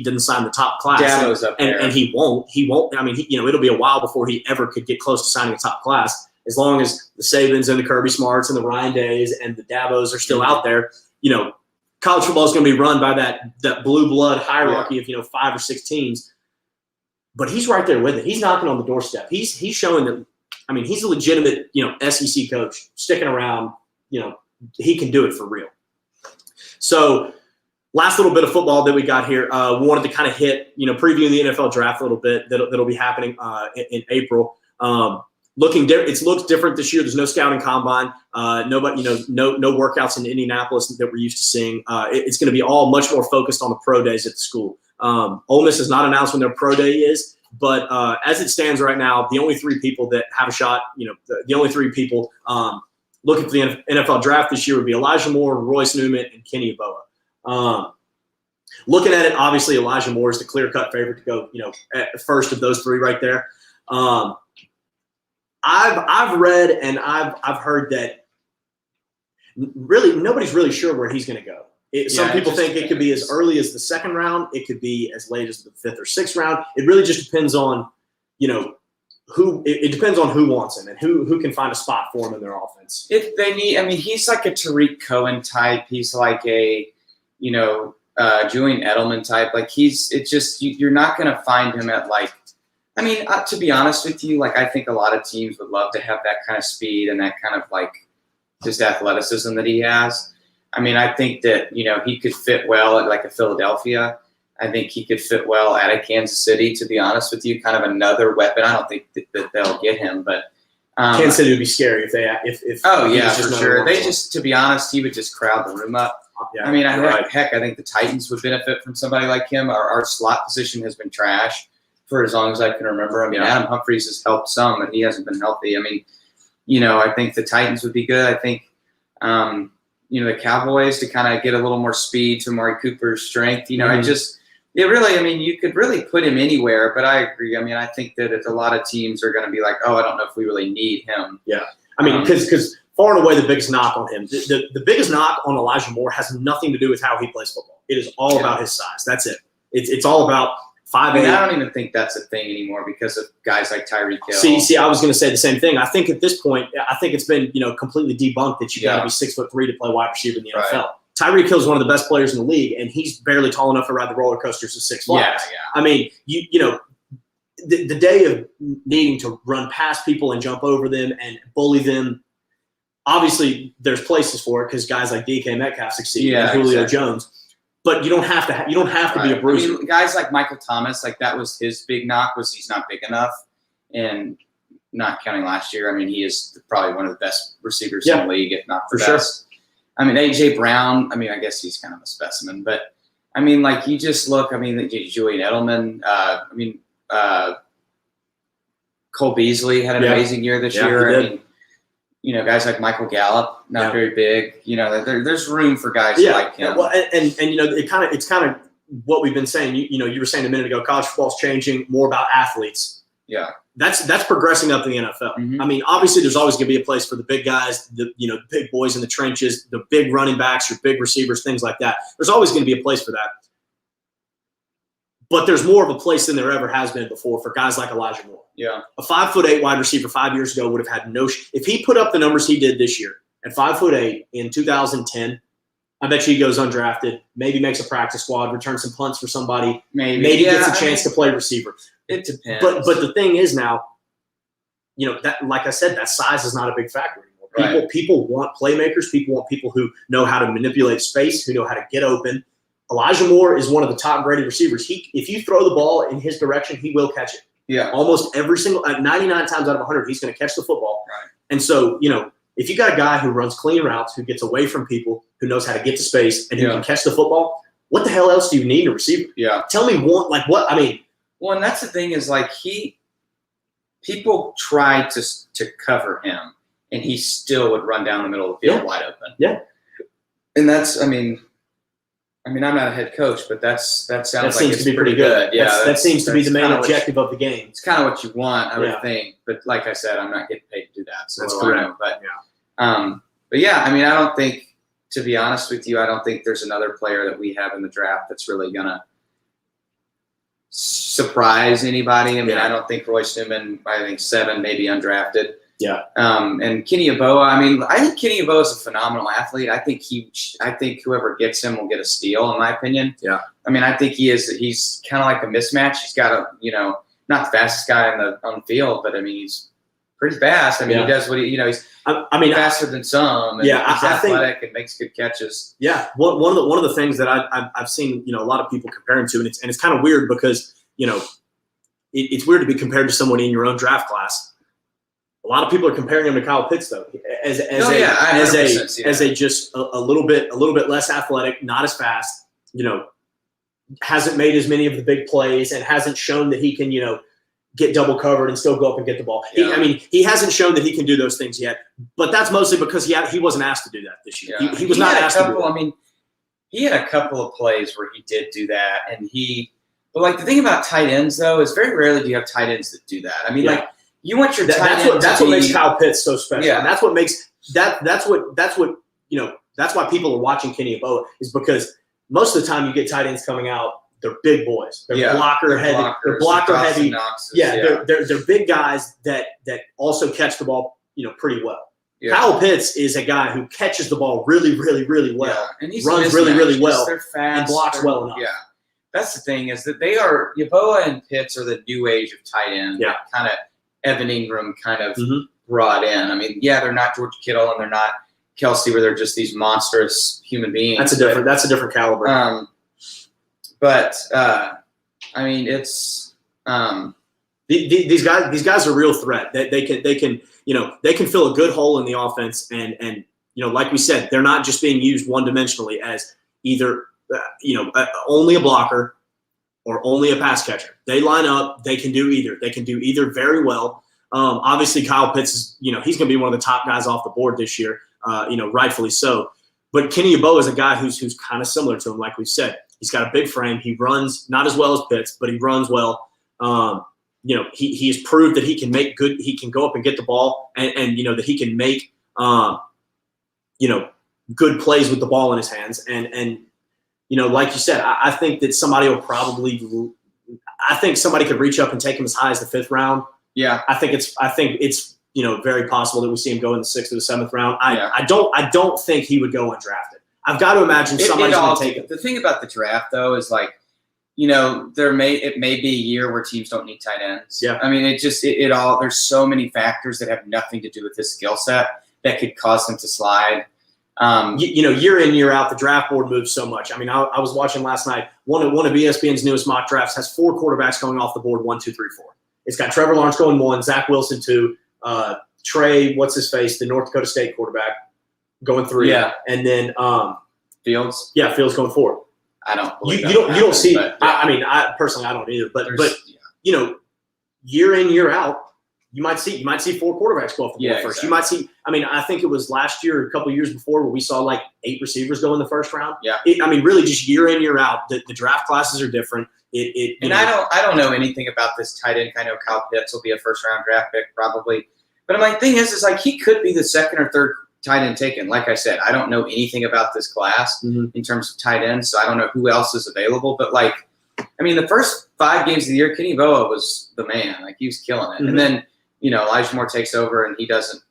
didn't sign the top class. Dabo's up there. And he won't. It'll be a while before he ever could get close to signing a top class. As long as the Sabins and the Kirby Smarts and the Ryan Days and the Dabos are still out there, college football is going to be run by that blue blood hierarchy of 5 or 6 teams. But he's right there with it. He's knocking on the doorstep. He's showing that. I mean, he's a legitimate SEC coach sticking around. He can do it for real. So, last little bit of football that we got here. We wanted to kind of hit, previewing the NFL draft a little bit. That'll be happening in April. It looks different this year. There's no scouting combine. Nobody, no workouts in Indianapolis that we're used to seeing. It's going to be all much more focused on the pro days at the school. Ole Miss has not announced when their pro day is, but as it stands right now, the only 3 people that have a shot, the only 3 people looking for the NFL draft this year would be Elijah Moore, Royce Newman, and Kenny Yeboah. Looking at it, obviously Elijah Moore is the clear-cut favorite to go, at first of those 3 right there. I've read and I've heard that really nobody's really sure where he's going to go. Some people think it could be as early as the 2nd round. It could be as late as the 5th or 6th round. It really just depends on, who. It depends on who wants him and who can find a spot for him in their offense. If they need, he's like a Tariq Cohen type. He's like a, Julian Edelman type. Like you're not going to find him at like. To be honest with you, like I think a lot of teams would love to have that kind of speed and that kind of like just athleticism that he has. I think that, he could fit well at like a Philadelphia. I think he could fit well at a Kansas City, to be honest with you, kind of another weapon. I don't think that they'll get him, but Kansas City would be scary if oh yeah, for sure. To be honest, he would just crowd the room up. Yeah, heck, I think the Titans would benefit from somebody like him. Our slot position has been trash for as long as I can remember. Adam Humphries has helped some, but he hasn't been healthy. I think the Titans would be good. I think, the Cowboys to kind of get a little more speed to Amari Cooper's strength. You could really put him anywhere, but I agree. I think that a lot of teams are going to be like, oh, I don't know if we really need him. Yeah. Because far and away the biggest knock on him, the biggest knock on Elijah Moore has nothing to do with how he plays football. It is all about his size. That's it. It's all about 5'8". I don't even think that's a thing anymore because of guys like Tyreek Hill. See, I was going to say the same thing. I think at this point, it's been completely debunked that you got to be 6'3" to play wide receiver in the NFL. Right. Tyreek Hill is one of the best players in the league, and he's barely tall enough to ride the roller coasters of Six Flags. Yeah. The day of needing to run past people and jump over them and bully them. Obviously, there's places for it because guys like DK Metcalf succeed and Julio Jones. But you don't have to be a bruiser. Guys like Michael Thomas, like that was his big knock, was he's not big enough. And not counting last year, he is probably one of the best receivers in the league, if not the best. Sure. AJ Brown, I guess he's kind of a specimen. But, you just look, Julian Edelman, Cole Beasley had an amazing year this year. Guys like Michael Gallup, not very big. There's room for guys like him. Well, and it's kind of what we've been saying. You were saying a minute ago, college football's changing more about athletes. Yeah, that's progressing up in the NFL. Mm-hmm. Obviously, there's always going to be a place for the big guys, the big boys in the trenches, the big running backs, your big receivers, things like that. There's always going to be a place for that. But there's more of a place than there ever has been before for guys like Elijah Moore. Yeah. A 5'8" wide receiver 5 years ago would have had if he put up the numbers he did this year at 5'8" in 2010, I bet you he goes undrafted, maybe makes a practice squad, returns some punts for somebody, maybe gets a chance to play receiver. It depends. But the thing is now, that like I said, that size is not a big factor anymore. People want playmakers. People want people who know how to manipulate space, who know how to get open. Elijah Moore is one of the top graded receivers. If you throw the ball in his direction, he will catch it. Yeah. Almost every 99 times out of 100, he's going to catch the football. Right. And so, if you got a guy who runs clean routes, who gets away from people, who knows how to get to space, and who can catch the football, what the hell else do you need in a receiver? Yeah. Tell me what. Well, and that's the thing is people tried to cover him, and he still would run down the middle of the field wide open. Yeah. And that's, I'm not a head coach, but that sounds like seems it's to be pretty good. Yeah, that seems to be the main objective of the game. It's kind of what you want, I would think. But like I said, I'm not getting paid to do that. So that's correct. But yeah, I don't think, to be honest with you, I don't think there's another player that we have in the draft that's really gonna surprise anybody. I don't think Royce Newman. I think 7, maybe undrafted. Yeah. And Kenny Yeboah, I mean, I think Kenny Yeboah is a phenomenal athlete. I think whoever gets him will get a steal, in my opinion. Yeah. I mean, I think he's kind of like a mismatch. He's got not the fastest guy on the field, but I mean, he's pretty fast. I mean, he does what he's faster than some. And he's athletic and makes good catches. Yeah. One of the things that I've seen, a lot of people compare him to, and it's kind of weird because, it's weird to be compared to someone in your own draft class. A lot of people are comparing him to Kyle Pitts, though, as a just a little bit less athletic, not as fast. Hasn't made as many of the big plays and hasn't shown that he can, get double covered and still go up and get the ball. Yeah. He hasn't shown that he can do those things yet. But that's mostly because he wasn't asked to do that this year. Yeah. He was not asked to do that. I mean, he had a couple of plays where he did do that, but like the thing about tight ends though is very rarely do you have tight ends that do that. I mean, like you want your tight end. That's what makes Kyle Pitts so special. Yeah. And that's what makes that's why people are watching Kenny Yeboah, is because most of the time you get tight ends coming out, they're big boys. They're blocker heavy. They're blocker heavy. They're big guys that also catch the ball, pretty well. Yeah. Kyle Pitts is a guy who catches the ball really, really, really well. Yeah. And runs really, really well. They're fast, and blocks well enough. Yeah. That's the thing, is that Yeboah and Pitts are the new age of tight end. Yeah. Kind of Evan Ingram kind of brought in. I mean, they're not George Kittle and they're not Kelsey, where they're just these monstrous human beings. That's a different caliber. I mean, it's these guys are a real threat. They can fill a good hole in the offense, and like we said, they're not just being used one-dimensionally as either only a blocker or only a pass catcher. They line up. They can do either. They can do either very well. Obviously, Kyle Pitts is he's going to be one of the top guys off the board this year. Rightfully so. But Kenny Yeboah is a guy who's kind of similar to him, like we said. He's got a big frame. He runs not as well as Pitts, but he runs well. He has proved that he can make good. He can go up and get the ball, and that he can make good plays with the ball in his hands. And like you said, I think that somebody will probably. I think somebody could reach up and take him as high as the 5th round. Yeah, I think it's very possible that we see him go in the 6th or the 7th round. I don't think he would go undrafted. I've got to imagine somebody's going to take it. The thing about the draft, though, is like, it may be a year where teams don't need tight ends. Yeah. I mean, there's so many factors that have nothing to do with his skill set that could cause them to slide. Year in, year out, the draft board moves so much. I mean, I was watching last night. One of ESPN's newest mock drafts has 4 quarterbacks going off the board, 1, 2, 3, 4. It's got Trevor Lawrence going 1, Zach Wilson 2, Trey, the North Dakota State quarterback, going 3. Yeah. And then Fields. Yeah, Fields going 4. I don't. You don't see. But, yeah. I personally don't either. But year in, year out, you might see 4 quarterbacks go off the board first. Exactly. You might see. I mean, I think it was last year, a couple of years before, where we saw like 8 receivers go in the first round. Yeah. Really, just year in, year out, the draft classes are different. I don't know anything about this tight end. I know Kyle Pitts will be a first-round draft pick probably, but my thing is like he could be the 2nd or 3rd tight end taken. Like I said, I don't know anything about this class in terms of tight ends, so I don't know who else is available. But the first 5 games of the year, Kenny Yeboah was the man. Like, he was killing it. And then Elijah Moore takes over and he doesn't.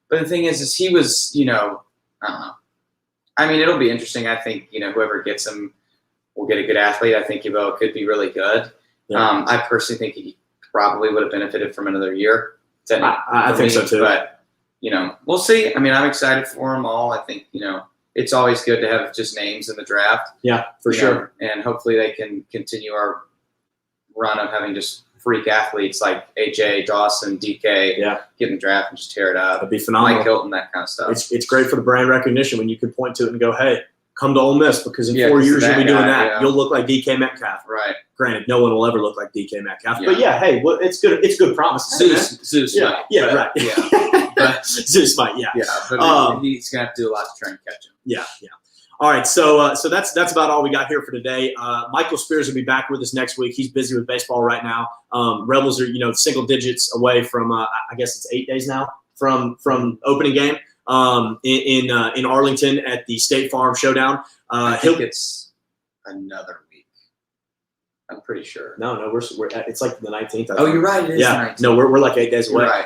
But the thing is he was I don't know. I mean, it'll be interesting. I think whoever gets him will get a good athlete. I think Yeboah could be really good. Yeah. I personally think he probably would have benefited from another year. I think so too. But we'll see. I mean, I'm excited for them all. I think, it's always good to have just names in the draft. Yeah, for sure. And hopefully they can continue our run of having just freak athletes like AJ, Dawson, DK, get in the draft and just tear it up. That'd be phenomenal. Mike Hilton, that kind of stuff. It's great for the brand recognition when you can point to it and go, hey, come to Ole Miss, because in 4 years you'll be doing that. Yeah. You'll look like DK Metcalf. Right. Granted, no one will ever look like DK Metcalf. Yeah. But hey, it's good. It's good promise. Zeus might. Yeah, right. Yeah. But, Zeus might. Yeah. Yeah. But he's gonna have to do a lot to try and catch him. Yeah. Yeah. All right. So that's about all we got here for today. Michael Spears will be back with us next week. He's busy with baseball right now. Rebels are single digits away from I guess it's 8 days now from opening game. In Arlington at the State Farm Showdown. I think it's another week. I'm I'm pretty sure. No, we're it's like the 19th. Oh, you're right. It is the 19th. No, we're like 8 days away. You're right.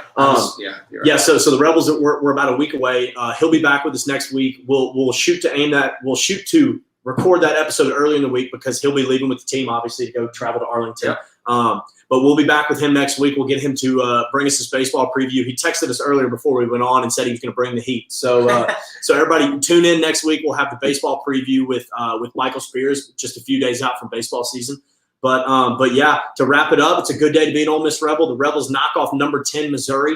You're right. Yeah. So the Rebels, we're about a week away. He'll be back with us next week. We'll shoot to record that episode early in the week because he'll be leaving with the team, obviously, to go travel to Arlington. Yeah. But we'll be back with him next week. We'll get him to bring us his baseball preview. He texted us earlier before we went on and said he was going to bring the heat. So everybody tune in next week. We'll have the baseball preview with Michael Spears, just a few days out from baseball season. But yeah, to wrap it up, it's a good day to be an Ole Miss Rebel. The Rebels knock off number 10 Missouri.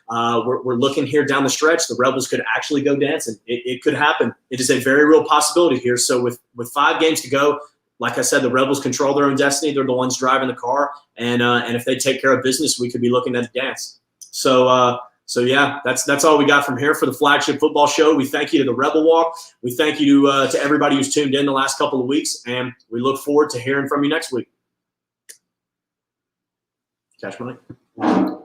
We're looking here down the stretch. The Rebels could actually go dancing. It could happen. It is a very real possibility here. So with 5 games to go, like I said, the Rebels control their own destiny. They're the ones driving the car, and if they take care of business, we could be looking at a dance. So yeah, that's all we got from here for the flagship football show. We thank you to the Rebel Walk. We thank you to everybody who's tuned in the last couple of weeks, and we look forward to hearing from you next week. Catch my name.